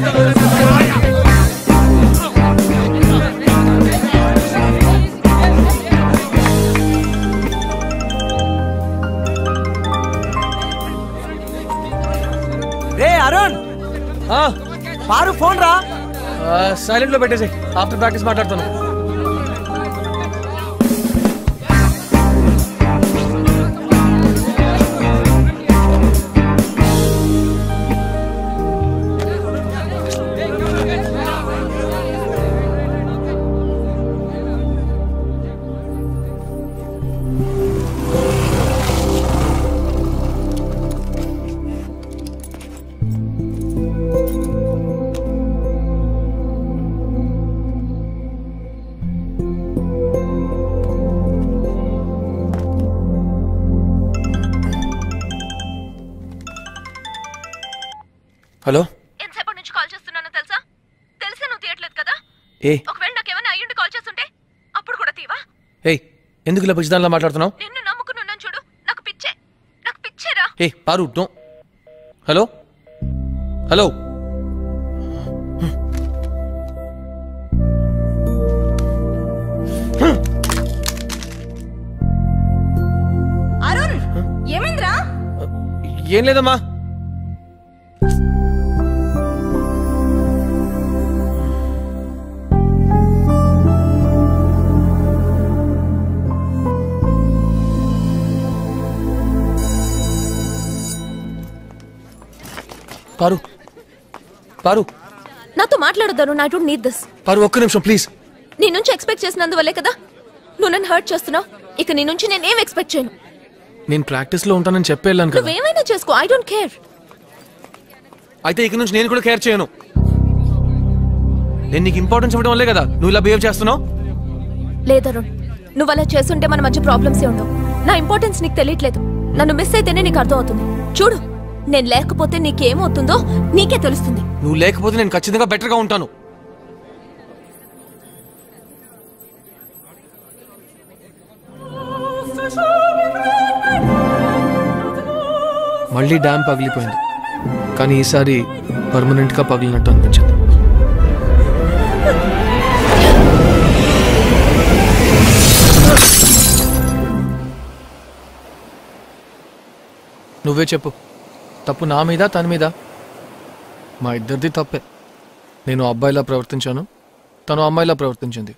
రే అరుణ్, పారు phone రా. Silent లో పెట్టేసి ఆఫ్టర్ ప్రాక్టీస్ మాట్లాడుతాను. హలో, ఎంతసేపటి నుంచి కాల్ చేస్తున్నానో తెలుసా? తెలిసే నువ్వు తీయట్లేదు కదా? ఒకవేళ నాకేమైనా అయ్యుండి కాల్ చేస్తుంటే అప్పుడు కూడా తీవా? ఎందుకు ఇలా పిచ్చిదానిలా మాట్లాడుతున్నావు? నిన్ను నమ్ముకున్నాను చూడు, నాకు పిచ్చేరా. Paru, hello hello. అరుణ్, ఏమైందిరా? ఏం లేదమ్మా. పారు, పారు, నాతో మాట్లాడొద్దాను. I don't need this. Paru, ఒక్క నిమిషం ప్లీజ్. నీ నుంచి ఎక్స్పెక్ట్ చేసినందువల్లే కదా నువ్వు నన్ను హర్ట్ చేస్తున్నావు. ఇక నీ నుంచి నేనేం ఎక్స్పెక్ట్ చేయను. నేను ప్రాక్టీస్ లో ఉంటానని చెప్పి వెళ్ళాను కదా. నువ్వేమైనా చేసుకో, ఐ డోంట్ కేర్. అయితే ఇక నుంచి నేను కూడా కేర్ చేయను. నేను నీకు ఇంపార్టెన్స్ ఇవ్వడం వల్లే కదా నువ్వు ఇలా బిహేవ్ చేస్తున్నావు. లేదరుణ్, నువ్వు అలా చేస్తుంటే మన మధ్య ప్రాబ్లమ్సే ఉండవు. నా ఇంపార్టెన్స్ నీకు తెలియట్లేదు. నన్ను మిస్ అయితేనే నీకు అర్థం అవుతుంది. చూడు, నేను లేకపోతే నీకేమవుతుందో నీకే తెలుస్తుంది. నువ్వు లేకపోతే నేను ఖచ్చితంగా బెటర్ గా ఉంటాను. మళ్ళీ డ్యామ్ పగిలిపోయింది, కానీ ఈసారి పర్మనెంట్ గా పగిలినట్టు అనిపించింది. నువ్వే చెప్పు, తప్పు నా మీద తన మీద? మా ఇద్దరిది తప్పే. నేను అబ్బాయిలా ప్రవర్తించాను, తను అమ్మాయిలా ప్రవర్తించింది.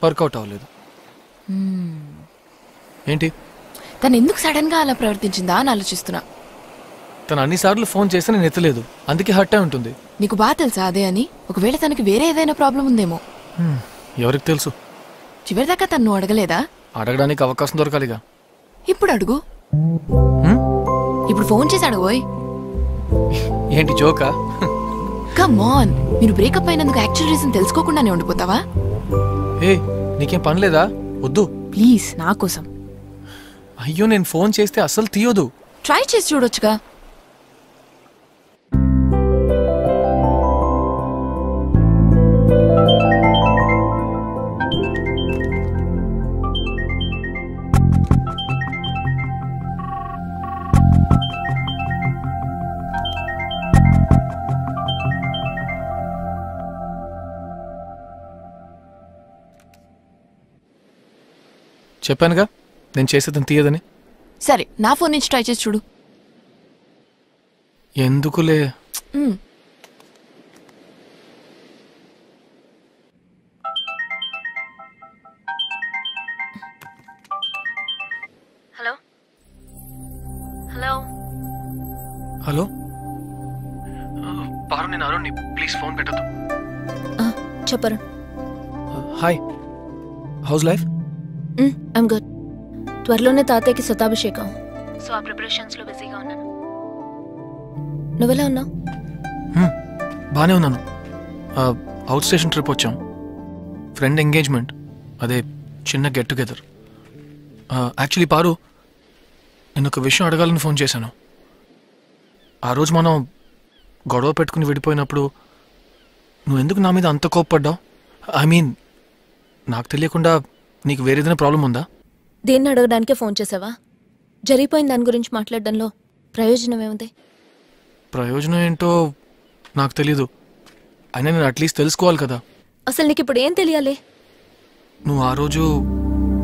వర్కౌట్ అవ్వలేదు. ఏంటి? తను ఎందుకు సడన్ గా అలా ప్రవర్తించిందా అని ఆలోచిస్తున్నా. తను అన్నిసార్లు ఫోన్ చేస్తే నేను ఎత్తలేదు, అందుకే హర్ట్ అయి ఉంటుంది. నీకు బాగా తెలుసా అదే అని? ఒకవేళ తనకి వేరే ఏదైనా ప్రాబ్లం ఉందేమో. ఎవరికి తెలుసు? చివరిదాకా తను అడగలేదా? అడగడానికి అవకాశం దొరకాలిగా. ఇప్పుడు అడుగు. ఇప్పుడు ఫోన్ చేసి అడుగోయ్. ఏంటి జోకా? కమ్ ఆన్, మీరు బ్రేకప్ అయినందుకు యాక్చువల్ రీజన్ తెలుసుకోకుండానే ఉండిపోతావా? నీకేం పని లేదా? వద్దు ప్లీజ్, నా కోసం. అయ్యో, నేను ఫోన్ చేస్తే అస్సలు తీయొద్దు. ట్రై చేసి చూడొచ్చుగా. చెప్పానుగా నేను చేసేదని తీయదని. సరే, నా ఫోన్ నుంచి ట్రై చేసి చూడు. ఎందుకులే. హలో హలో హలో, పారు, నేను అరుణ్. ప్లీజ్ ఫోన్ పెట్టద్దు. చెప్పరు. Hi, house life? I'm good. త్వరలోనే తాతయ్యకి శతాభిషేకం, సో ఆ ప్రిపరేషన్స్ లో బిజీగా ఉన్నాను. నువ్వెలా ఉన్నావు? బానే ఉన్నాను. అవుట్ స్టేషన్ ట్రిప్ వచ్చాం. ఫ్రెండ్ ఎంగేజ్మెంట్, అదే చిన్న గెట్ టుగెదర్. యాక్చువల్లీ పారు, నేను ఒక విషయం అడగాలని ఫోన్ చేశాను. ఆ రోజు మనం గొడవ పెట్టుకుని విడిపోయినప్పుడు నువ్వు ఎందుకు నా మీద అంత కోప్పడ్డావు? ఐ మీన్, నాకు తెలియకుండా నీకు వేరేదైనా ప్రాబ్లం ఉందా? దేన్ని అడగడానికే ఫోన్ చేసావా? జరిగిపోయిన దాని గురించి మాట్లాడడంలో ప్రయోజనం ఏముంది? ప్రయోజనం ఏంటో నాకు తెలీదు. అయినా నేను అట్లీస్ట్ తెలుసుకోవాలి కదా. అసలు నీకు ఇప్పుడు ఏం తెలియాలి? నువ్వు ఆ రోజు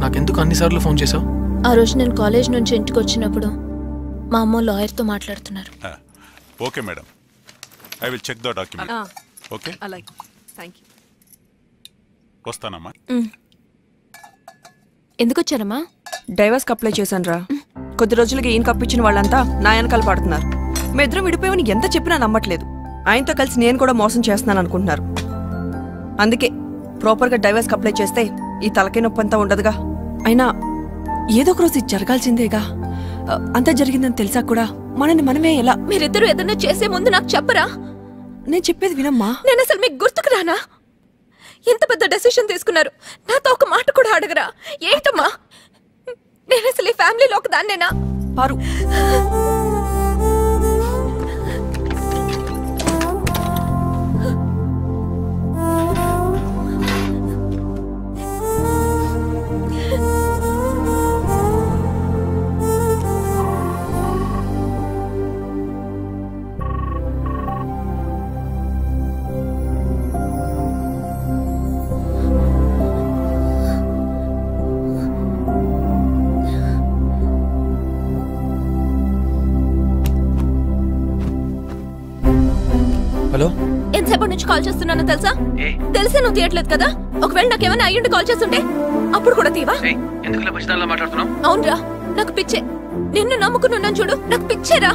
నాకెందుకు అన్నిసార్లు ఫోన్ చేసావు? ఆ రోజు నేను కాలేజ్ నుంచి ఇంటికి వచ్చినప్పుడు మా అమ్మ లాయర్తో మాట్లాడుతున్నారు. Okay madam, I will check the document. Okay, అలాగే, థ్యాంక్ యూ. వస్తానమ్మా. ఎందుకు వచ్చారమ్మా? డైవర్స్కి అప్లై చేశాను రా. కొద్ది రోజులకి ఈయన కప్పించిన వాళ్ళంతా నా వెనకాల పడుతున్నారు. మీ ఇద్దరం విడిపోయామని ఎంత చెప్పినా నమ్మట్లేదు. ఆయనతో కలిసి నేను కూడా మోసం చేస్తున్నాను అనుకుంటున్నారు. అందుకే ప్రాపర్గా డైవర్స్కి అప్లై చేస్తే ఈ తలకాయ నొప్పి అంతా ఉండదుగా. అయినా ఏదో ఒక రోజు ఇది జరగాల్సిందేగా. అంతా జరిగిందని తెలిసా కూడా మనని మనమే ఎలా? మీరిద్దరూ ఏదైనా చేసే ముందు నాకు చెప్పరా? నేను చెప్పేది వినమ్మా. నేను అసలు మీకు గుర్తుకు రానా? ఎంత పెద్ద డెసిషన్ తీసుకున్నారు, నాతో ఒక మాట కూడా అడగరా? ఏంటమ్మా, నేను అసలు ఈ ఫ్యామిలీలో ఒక దాన్నేనా? పారు, హలో, ఎంతసేపటి నుంచి కాల్ చేస్తున్నానో తెలుసా? తెలిసే నువ్వు తీయట్లేదు కదా. ఒకవేళ నాకేమైనా అయ్యుండి కాల్ చేస్తుంటే అప్పుడు కూడా తీవా? అవునరా, నాకు పిచ్చే. నిన్ను నమ్ముకున్నాను చూడు, నాకు పిచ్చేరా.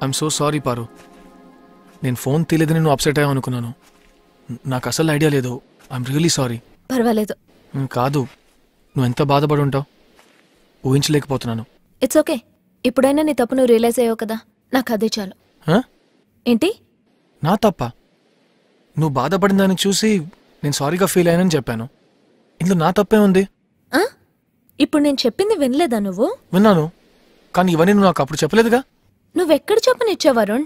ఐఎమ్ సో సారీ పారు. నేను ఫోన్ తీయలేదని నువ్వు అప్సెట్ అయ్యావు అనుకున్నాను. నాకు అసలు ఐడియా లేదు. I'm really sorry. పర్వాలేదు. కాదు, నువ్వు ఎంత బాధపడి ఉంటావు ఊహించలేకపోతున్నాను. It's okay. ఇప్పుడైనా నీ తప్పు నువ్వు రియలైజ్ అయ్యావు కదా, నాకు అదే చాలు. ఏంటి నా తప్ప? నువ్వు బాధపడిన దాన్ని చూసి నేను సారీగా ఫీల్ అయ్యానని చెప్పాను. ఇందులో నా తప్పే ఉంది? ఇప్పుడు నేను చెప్పింది వినలేదా నువ్వు? విన్నాను, కానీ ఇవన్నీ నువ్వు నాకు అప్పుడు చెప్పలేదుగా. నువ్వెక్కడ చెప్పనిచ్చావు వరుణ్?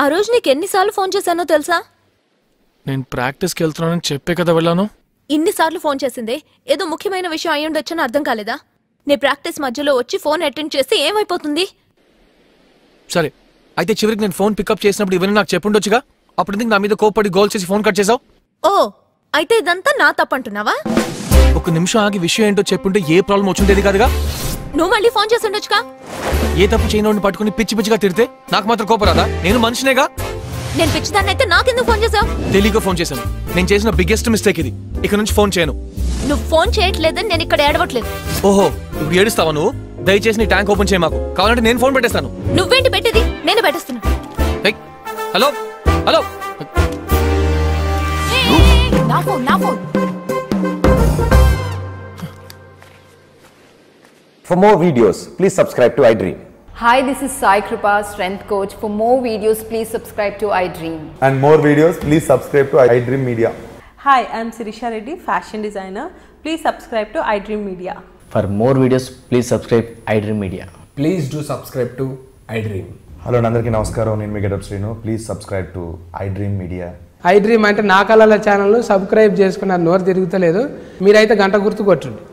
ఆ రోజు నీకు ఎన్నిసార్లు ఫోన్ చేశానో తెలుసా? నేను ప్రాక్టీస్కి వెళ్తున్నానని చెప్పే కదా వెళ్ళాను. ఇన్నిసార్లు ఫోన్ చేసిందే ఏదో ముఖ్యమైన విషయం అయి ఉండొచ్చని అర్థం కాలేదా? నీ ప్రాక్టీస్ మధ్యలో వచ్చి ఫోన్ అటెండ్ చేస్తే ఏమైపోతుంది? సరే, అయితే చివరికి నేను ఫోన్ పికప్ చేసినప్పుడు ఇవన్నీ నాకు చెప్పుండొచ్చుగా. అప్పుడు ఎందుకు నా మీద కోపడి గోల్ చేసి ఫోన్ కట్ చేసావు? ఓ, అయితే ఇదంతా నా తప్పంటున్నావా? ఒక నిమిషం ఆగి విషయం ఏంటో చెప్పుంటే ఏ ప్రాబ్లం వచ్చుండేది కాదుగా. నువ్వు మళ్ళీ ఫోన్ చేసి ఉండొచ్చుగా. ఏ తప్పు చేయనోడిని పట్టుకుని పిచ్చి పిచ్చిగా తిడితే నాకు మాత్రం కోపరాదా? నేను మనిషినేగా. నేను పిచ్చిదాన్ని అయితే నాకెందుకు ఫోన్ చేసావు? తెలియక ఫోన్ చేశాను. నేను చేసిన బిగ్గెస్ట్ మిస్టేక్ ఇది. ఇక నుంచి ఫోన్ చేయను. నువ్వు ఫోన్ చేయట్లేదని నేను ఇక్కడ ఏడవట్లేదు. ఓహో, ఇప్పుడు ఏడుస్తావా నువ్వు? దయచేసి నీ ట్యాంక్ ఓపెన్ చేయ మాకు. కావాలంటే నేను ఫోన్ పెట్టేస్తాను. నువ్వేంటి పెట్టేది? నేనే పెట్టేస్తున్నా. Hello hello. నా ఫోన్, నా phone. For more videos, please subscribe to iDream. Hi, this is Sai Kripa, Strength Coach. For more videos, please subscribe to iDream. And more videos, please subscribe to iDream Media. Hi, I am Sirisha Reddy, fashion designer. Please subscribe to iDream Media. For more videos, please subscribe iDream Media. Please do subscribe to iDream. Hello, Nandarki Namaskaram. Nenu me getup Srinu. Please subscribe to iDream Media. iDream అంటే నా కళల channel subscribe చేసుకున్నారు. నోరు తిరుగుతలేదు. మీరైతే గంట గుర్తు కొట్టండి.